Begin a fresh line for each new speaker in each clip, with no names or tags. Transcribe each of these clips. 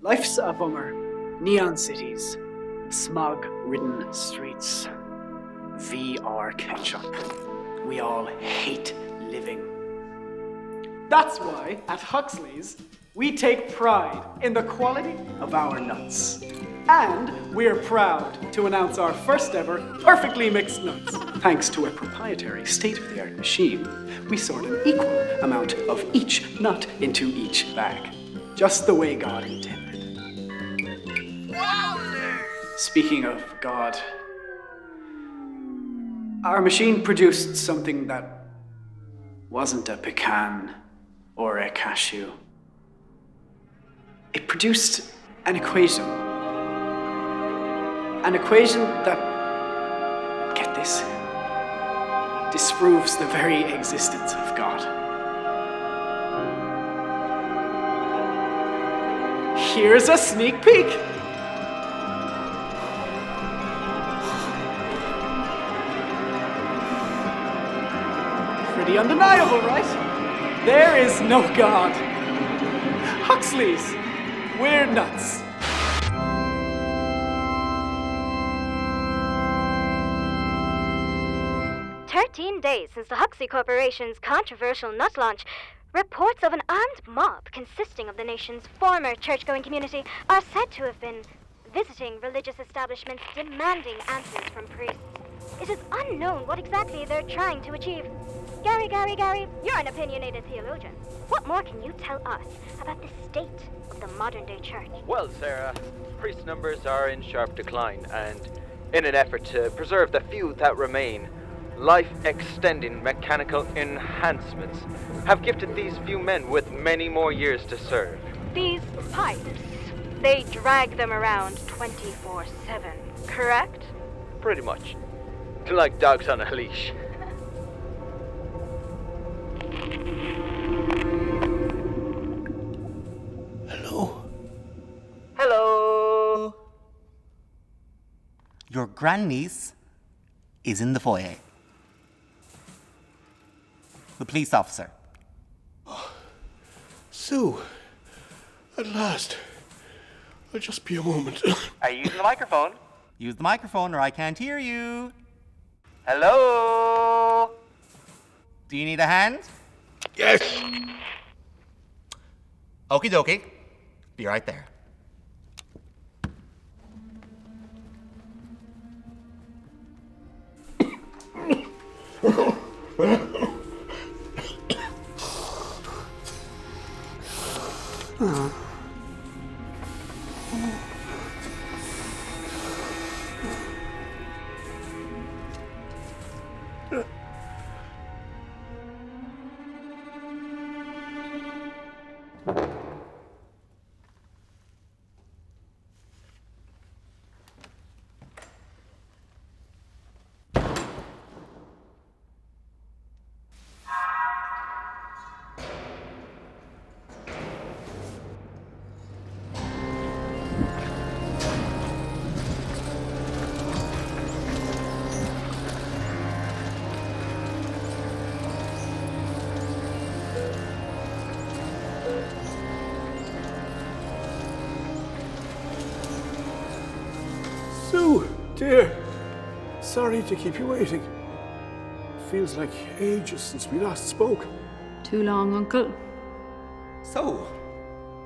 Life's a bummer. Neon cities, smog-ridden streets, VR ketchup. We all hate living. That's why, at Huxley's, we take pride in the quality of our nuts. And we're proud to announce our first ever perfectly mixed nuts. Thanks to a proprietary state-of-the-art machine, we sort an equal amount of each nut into each bag. Just the way God intended. Speaking of God, our machine produced something that wasn't a pecan or a cashew. It produced an equation. An equation that, get this, disproves the very existence of God. Here's a sneak peek. Pretty undeniable, right? There is no God. Huxley's, we're nuts.
Days since the Huxley Corporation's controversial nut launch, reports of an armed mob consisting of the nation's former church-going community are said to have been visiting religious establishments demanding answers from priests. It is unknown what exactly they're trying to achieve. Gary, you're an opinionated theologian. What more can you tell us about the state of the modern-day church?
Well, Sarah, priest numbers are in sharp decline, and in an effort to preserve the few that remain, life-extending mechanical enhancements have gifted these few men with many more years to serve.
These pipes, they drag them around 24/7, correct?
Pretty much. Like dogs on a leash.
Hello? Your grandniece is in the foyer. The police officer.
Sue, at last. I'll just be a moment.
Are you using the microphone? Use the microphone or I can't hear you. Hello? Do you need a hand?
Yes.
Okie dokie. Be right there.
Sue, dear. Sorry to keep you waiting. Feels like ages since we last spoke.
Too long, Uncle.
So,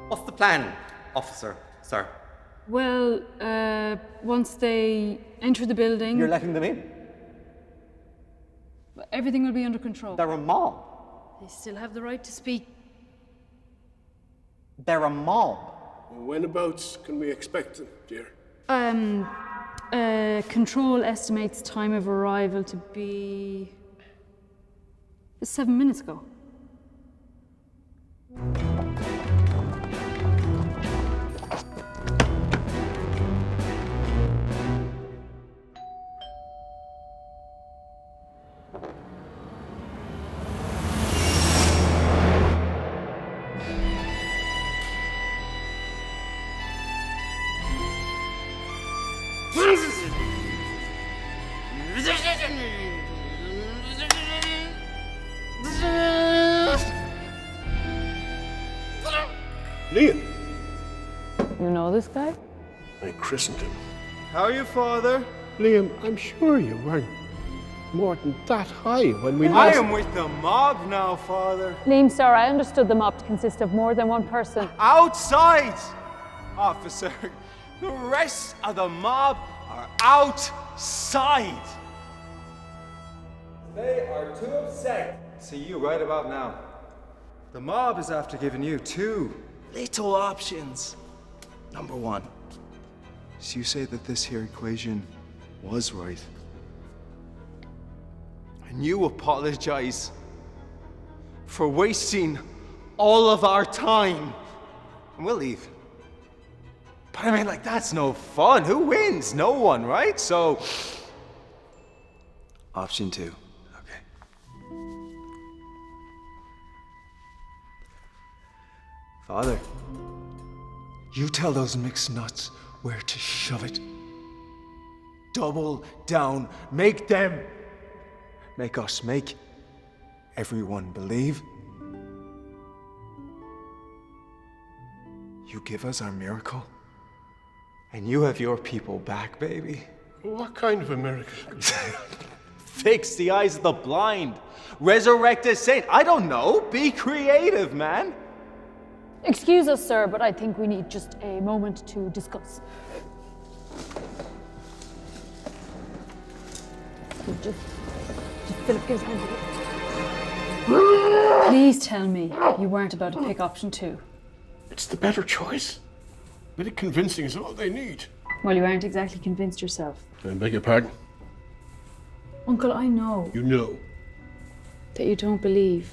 what's the plan, officer, sir?
Well, once they enter the building,
You're letting them in?
everything will be under control.
They're a mob.
They still have the right to speak.
They're a mob.
Whenabouts can we expect them, dear?
Control estimates time of arrival to be 7 minutes ago.
Liam!
You know this guy?
I christened him.
How are you, Father?
Liam, I'm sure you weren't more than that high when we
I
last...
am with the mob now, Father.
Liam, sir, I understood the mob to consist of more than one person.
Outside! Officer, the rest of the mob are outside. They are too upset. See you right about now. The mob is after giving you two little options. Number one, is you say that this here equation was right. And you apologize for wasting all of our time. And we'll leave. But I mean, like, that's no fun. Who wins? No one, right? So, option two. Okay. Father, you tell those mixed nuts where to shove it. Double down. Make them. Make us. Make everyone believe. You give us our miracle, and you have your people back, baby.
What kind of a miracle?
Fix the eyes of the blind. Resurrect a saint. I don't know. Be creative, man.
Excuse us, sir, but I think we need just a moment to discuss. Just Philip, give his hand here. Please tell me you weren't about to pick option two.
It's the better choice. A bit of convincing is all they need.
Well, you aren't exactly convinced yourself.
I beg your pardon?
Uncle, I know
You know.
that you don't believe.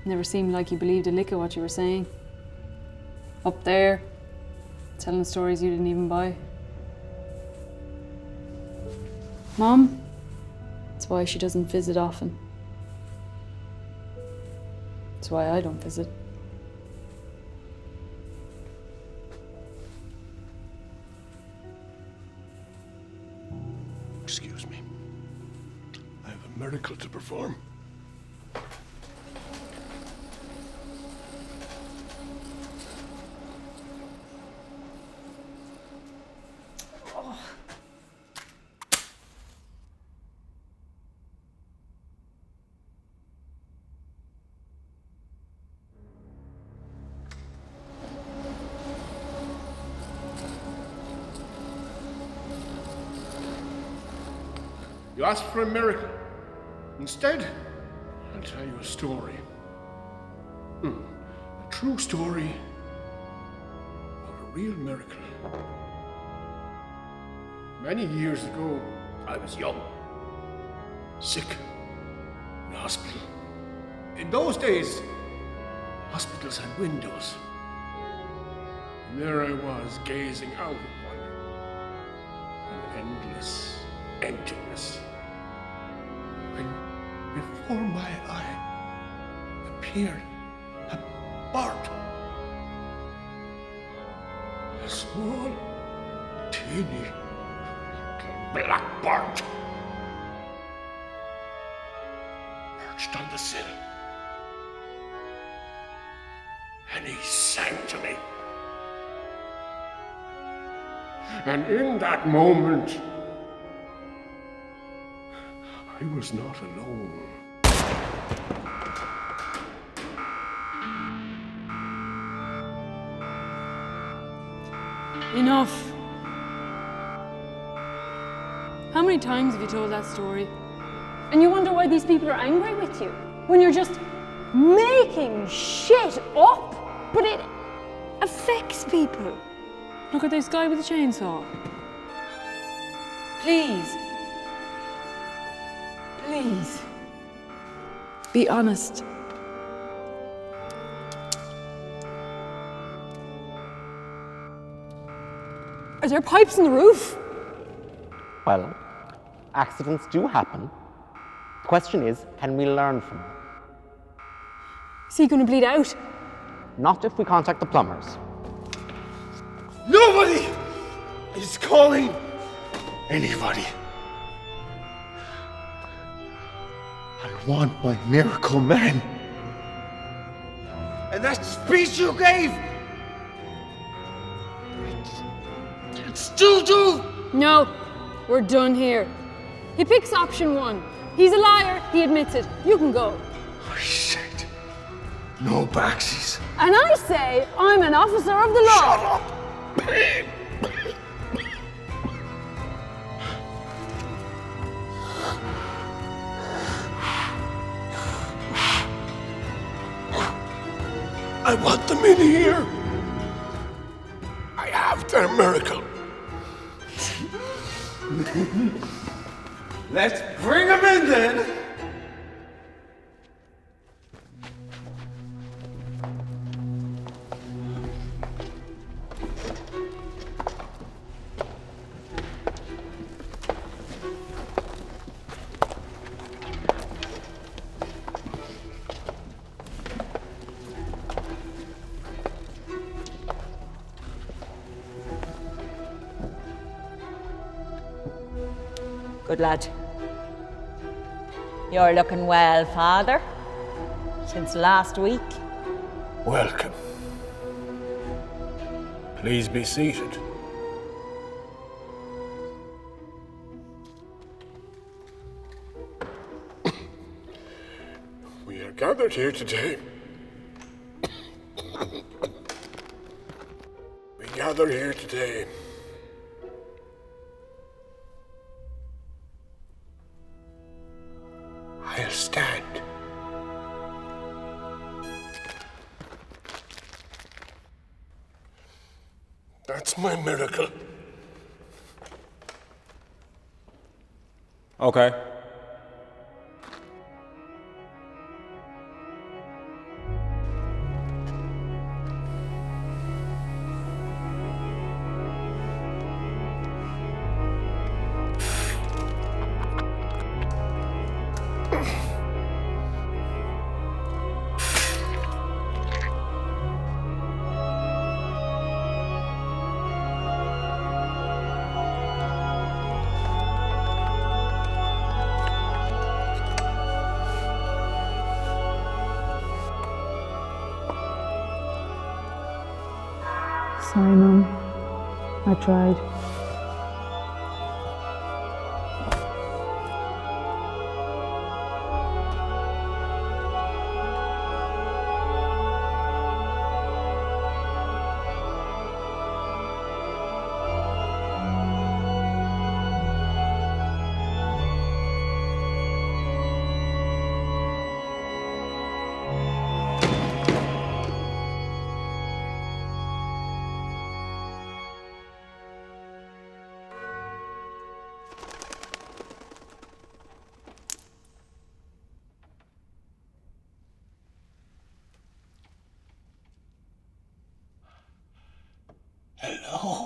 Never seemed like you believed a lick of what you were saying. Up there, telling stories you didn't even buy. Mom, that's why she doesn't visit often. That's why I don't visit.
Excuse me. I have a miracle to perform. You asked for a miracle. Instead, I'll tell you a story. A true story of a real miracle. Many years ago, I was young, sick, in a hospital. In those days, hospitals had windows. And there I was, gazing out of one. An endless emptiness. When before my eye appeared a bird. A small, teeny, black bird. Perched on the sill. And he sang to me. And in that moment, I was not alone.
Enough. How many times have you told that story? And you wonder why these people are angry with you? When you're just making shit up, but it affects people. Look at this guy with the chainsaw. Please. Please. Be honest. Are there pipes in the roof?
Well, accidents do happen. The question is, can we learn from them?
Is he going to bleed out?
Not if we contact the plumbers.
Nobody is calling anybody. I want my miracle man.
And that speech you gave,
Still do!
No, we're done here. He picks option 1. He's a liar, he admits it. You can go.
I said, no backsies.
And I say I'm an officer of the law.
Shut up! I want them in here. I have their miracle.
Let's bring him in then!
Good lad. You're looking well, Father. Since last week.
Welcome. Please be seated. We are gathered here today. We gather here today I'll stand. That's my miracle.
Okay.
Sorry, Mum. I tried.
Hello.